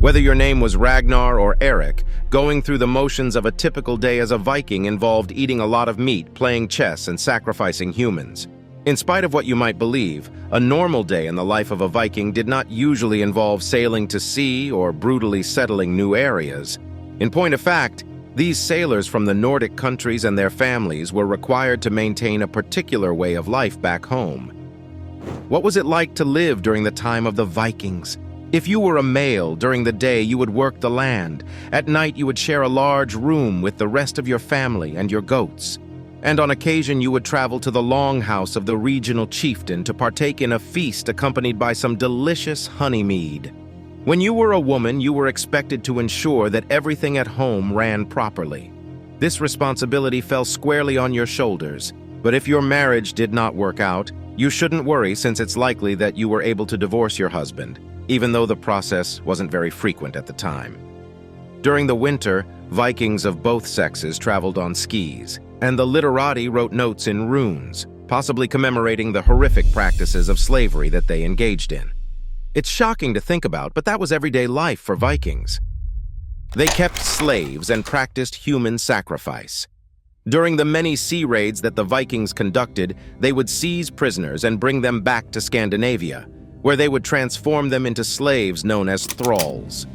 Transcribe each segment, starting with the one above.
Whether your name was Ragnar or Eric, going through the motions of a typical day as a Viking involved eating a lot of meat, playing chess, and sacrificing humans. In spite of what you might believe, a normal day in the life of a Viking did not usually involve sailing to sea or brutally settling new areas. In point of fact, these sailors from the Nordic countries and their families were required to maintain a particular way of life back home. What was it like to live during the time of the Vikings? If you were a male, during the day you would work the land. At night you would share a large room with the rest of your family and your goats. And on occasion you would travel to the longhouse of the regional chieftain to partake in a feast accompanied by some delicious honey mead. When you were a woman, you were expected to ensure that everything at home ran properly. This responsibility fell squarely on your shoulders, but if your marriage did not work out, you shouldn't worry, since it's likely that you were able to divorce your husband, even though the process wasn't very frequent at the time. During the winter, Vikings of both sexes traveled on skis, and the literati wrote notes in runes, possibly commemorating the horrific practices of slavery that they engaged in. It's shocking to think about, but that was everyday life for Vikings. They kept slaves and practiced human sacrifice. During the many sea raids that the Vikings conducted, they would seize prisoners and bring them back to Scandinavia, where they would transform them into slaves known as thralls.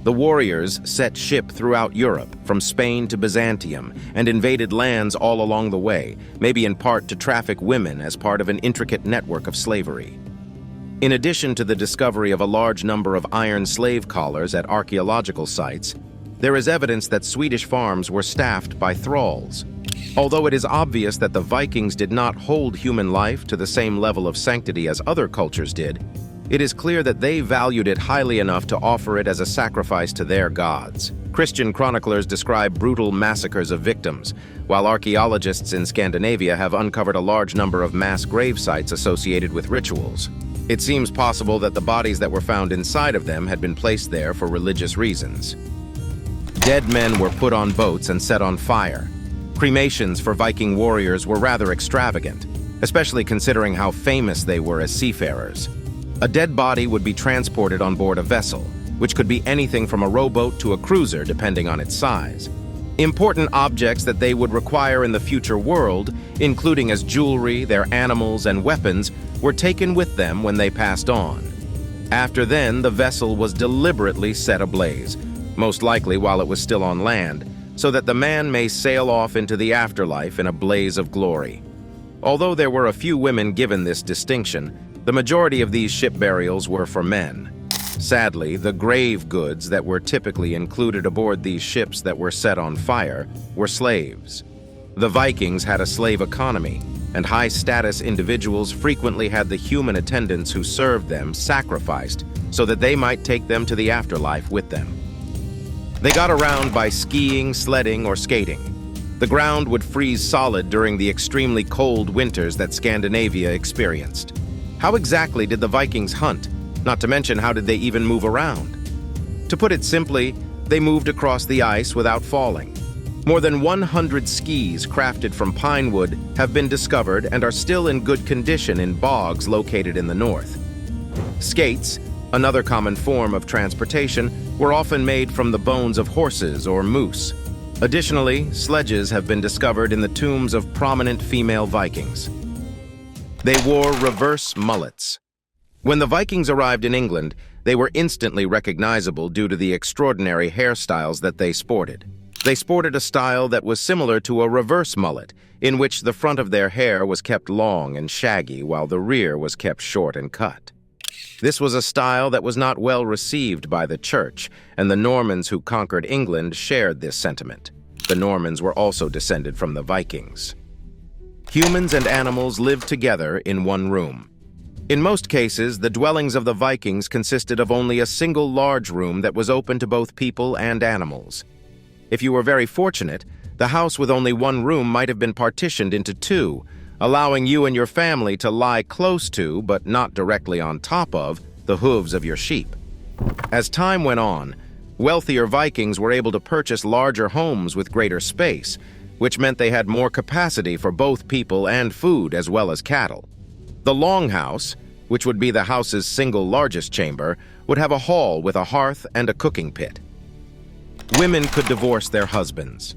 The warriors set ship throughout Europe, from Spain to Byzantium, and invaded lands all along the way, maybe in part to traffic women as part of an intricate network of slavery. In addition to the discovery of a large number of iron slave collars at archaeological sites, there is evidence that Swedish farms were staffed by thralls. Although it is obvious that the Vikings did not hold human life to the same level of sanctity as other cultures did, it is clear that they valued it highly enough to offer it as a sacrifice to their gods. Christian chroniclers describe brutal massacres of victims, while archaeologists in Scandinavia have uncovered a large number of mass grave sites associated with rituals. It seems possible that the bodies that were found inside of them had been placed there for religious reasons. Dead men were put on boats and set on fire. Cremations for Viking warriors were rather extravagant, especially considering how famous they were as seafarers. A dead body would be transported on board a vessel, which could be anything from a rowboat to a cruiser depending on its size. Important objects that they would require in the future world, including as jewelry, their animals, and weapons, were taken with them when they passed on. After then, the vessel was deliberately set ablaze, most likely while it was still on land, so that the man may sail off into the afterlife in a blaze of glory. Although there were a few women given this distinction, the majority of these ship burials were for men. Sadly, the grave goods that were typically included aboard these ships that were set on fire were slaves. The Vikings had a slave economy, and high-status individuals frequently had the human attendants who served them sacrificed so that they might take them to the afterlife with them. They got around by skiing, sledding, or skating. The ground would freeze solid during the extremely cold winters that Scandinavia experienced. How exactly did the Vikings hunt? Not to mention, how did they even move around? To put it simply, they moved across the ice without falling. More than 100 skis crafted from pine wood have been discovered and are still in good condition in bogs located in the north. Skates, another common form of transportation, were often made from the bones of horses or moose. Additionally, sledges have been discovered in the tombs of prominent female Vikings. They wore reverse mullets. When the Vikings arrived in England, they were instantly recognizable due to the extraordinary hairstyles that they sported. They sported a style that was similar to a reverse mullet, in which the front of their hair was kept long and shaggy while the rear was kept short and cut. This was a style that was not well received by the church, and the Normans who conquered England shared this sentiment. The Normans were also descended from the Vikings. Humans and animals lived together in one room. In most cases, the dwellings of the Vikings consisted of only a single large room that was open to both people and animals. If you were very fortunate, the house with only one room might have been partitioned into two, allowing you and your family to lie close to, but not directly on top of, the hooves of your sheep. As time went on, wealthier Vikings were able to purchase larger homes with greater space, which meant they had more capacity for both people and food as well as cattle. The longhouse, which would be the house's single largest chamber, would have a hall with a hearth and a cooking pit. Women could divorce their husbands.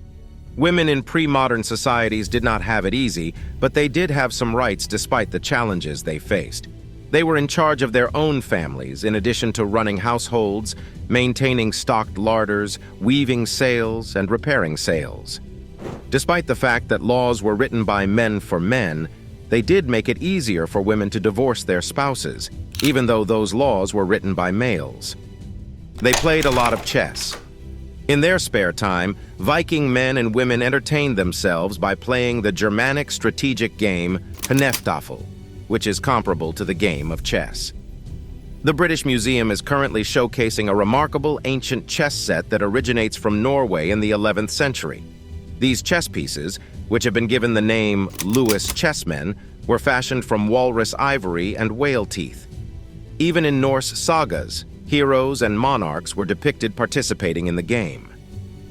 Women in pre-modern societies did not have it easy, but they did have some rights despite the challenges they faced. They were in charge of their own families, in addition to running households, maintaining stocked larders, weaving sails, and repairing sails. Despite the fact that laws were written by men for men, they did make it easier for women to divorce their spouses, even though those laws were written by males. They played a lot of chess. In their spare time, Viking men and women entertained themselves by playing the Germanic strategic game Hneftafel, which is comparable to the game of chess. The British Museum is currently showcasing a remarkable ancient chess set that originates from Norway in the 11th century. These chess pieces, which have been given the name Lewis chessmen, were fashioned from walrus ivory and whale teeth. Even in Norse sagas, heroes and monarchs were depicted participating in the game.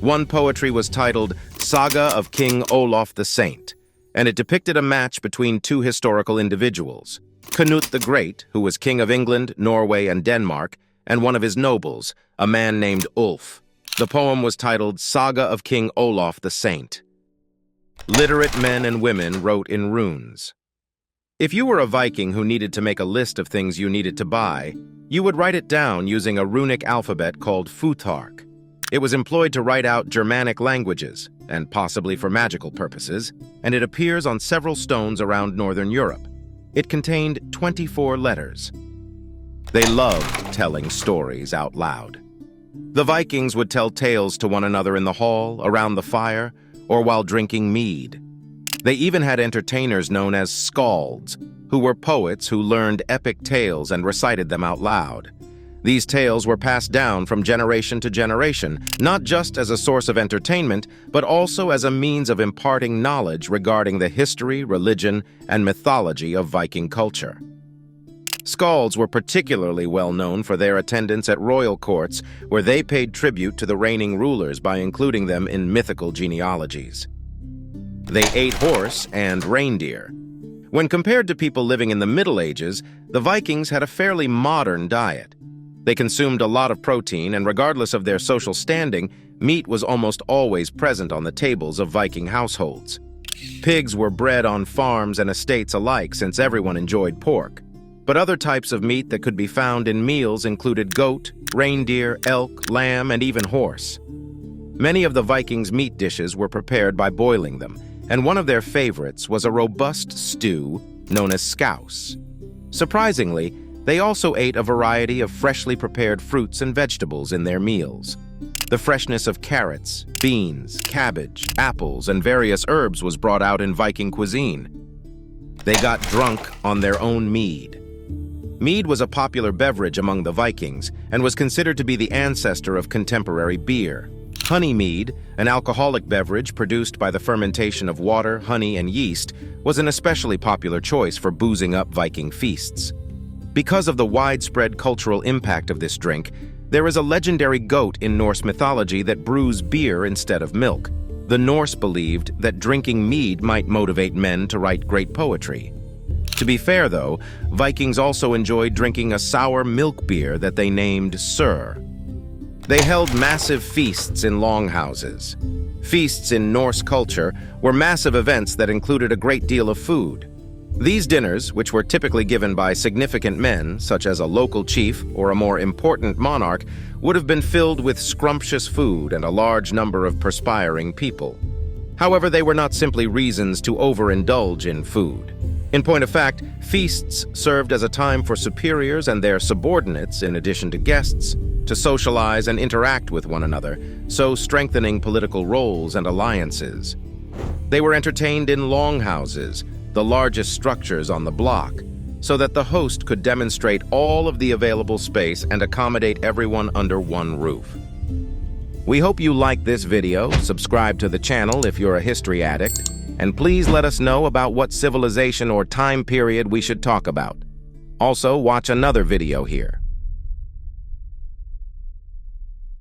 One poetry was titled Saga of King Olaf the Saint, and it depicted a match between two historical individuals, Canute the Great, who was King of England, Norway, and Denmark, and one of his nobles, a man named Ulf. The poem was titled Saga of King Olaf the Saint. Literate men and women wrote in runes. If you were a Viking who needed to make a list of things you needed to buy, you would write it down using a runic alphabet called futhark. It was employed to write out Germanic languages, and possibly for magical purposes, and it appears on several stones around Northern Europe. It contained 24 letters. They loved telling stories out loud. The Vikings would tell tales to one another in the hall, around the fire, or while drinking mead. They even had entertainers known as skalds, who were poets who learned epic tales and recited them out loud. These tales were passed down from generation to generation, not just as a source of entertainment, but also as a means of imparting knowledge regarding the history, religion, and mythology of Viking culture. Skalds were particularly well known for their attendance at royal courts, where they paid tribute to the reigning rulers by including them in mythical genealogies. They ate horse and reindeer. When compared to people living in the Middle Ages, the Vikings had a fairly modern diet. They consumed a lot of protein, and regardless of their social standing, meat was almost always present on the tables of Viking households. Pigs were bred on farms and estates alike since everyone enjoyed pork. But other types of meat that could be found in meals included goat, reindeer, elk, lamb, and even horse. Many of the Vikings' meat dishes were prepared by boiling them, and one of their favorites was a robust stew known as scouse. Surprisingly, they also ate a variety of freshly prepared fruits and vegetables in their meals. The freshness of carrots, beans, cabbage, apples, and various herbs was brought out in Viking cuisine. They got drunk on their own mead. Mead was a popular beverage among the Vikings and was considered to be the ancestor of contemporary beer. Honey mead, an alcoholic beverage produced by the fermentation of water, honey, and yeast, was an especially popular choice for boozing up Viking feasts. Because of the widespread cultural impact of this drink, there is a legendary goat in Norse mythology that brews beer instead of milk. The Norse believed that drinking mead might motivate men to write great poetry. To be fair, though, Vikings also enjoyed drinking a sour milk beer that they named Sur. They held massive feasts in longhouses. Feasts in Norse culture were massive events that included a great deal of food. These dinners, which were typically given by significant men, such as a local chief or a more important monarch, would have been filled with scrumptious food and a large number of perspiring people. However, they were not simply reasons to overindulge in food. In point of fact, feasts served as a time for superiors and their subordinates, in addition to guests, to socialize and interact with one another, so strengthening political roles and alliances. They were entertained in longhouses, the largest structures on the block, so that the host could demonstrate all of the available space and accommodate everyone under one roof. We hope you liked this video, subscribe to the channel if you're a history addict, and please let us know about what civilization or time period we should talk about. Also, watch another video here.